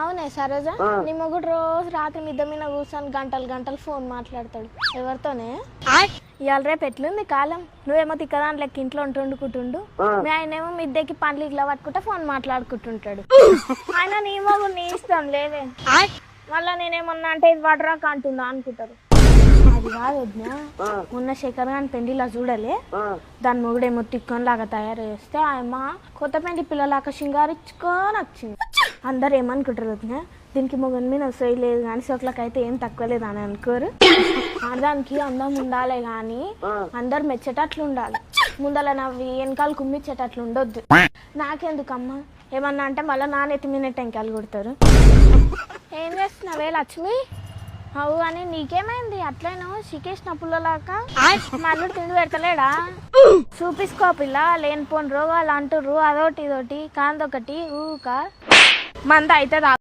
అవునే సరోజ, నీ మొగుడు రోజు రాత్రి మిద్ద మీద కూర్చొని గంటలు గంటలు ఫోన్ మాట్లాడతాడు. ఎవరితోనే? ఇవాళ రేపు ఎట్లుంది కాలం, నువ్వేమో తిక్కదాని లెక్క ఇంట్లో వండుకుంటుండు, మీ ఆయనేమో మిద్దెకి పండ్లు ఇట్లా పట్టుకుంటే ఫోన్ మాట్లాడుకుంటుంటాడు. ఆయన నీ మొగుడు నీ ఇష్టం లేదే, మళ్ళా నేనేమన్నా అంటే ఇది వడరాక అంటుందా అనుకుంటారు. అది కాదు వదిన, మొన్న శేఖర్ గాని పెళ్లిలా చూడలే, దాని మొగుడేమో తిక్కని లాగా తయారు చేస్తే ఆయమ్మ కొత్త పెళ్లి పిల్లలాగా సింగారించుకొని వచ్చింది. అందరు ఏమనుకుంటారు వదిన, దీనికి మొగని మీద లేదు కానీ సోట్లకైతే ఏం తక్కువ లేదు అని అనుకోరు. దానికి అందం ఉండాలి కానీ అందరు మెచ్చేటట్లు ఉండాలి, ముందల నవ్వి వెనకాల కుమ్మిచ్చేటట్లు ఉండొద్దు. నాకెందుకమ్మా ఏమన్నా అంటే మళ్ళీ నానెత్తి మీద టెంకాయలు కొడతారు. ఏం చేస్తున్నావే లక్ష్మి? అవు అని నీకేమైంది అట్లేను చికేసిన పుల్లలాక? మళ్ళీ తిండి పెడతలేడా? చూపిసుకో పిల్ల, లేనిపోని రోగాలు అంటుర్రు, అదోటి ఇదోటి కాందొకటి ఊక మంద అయితే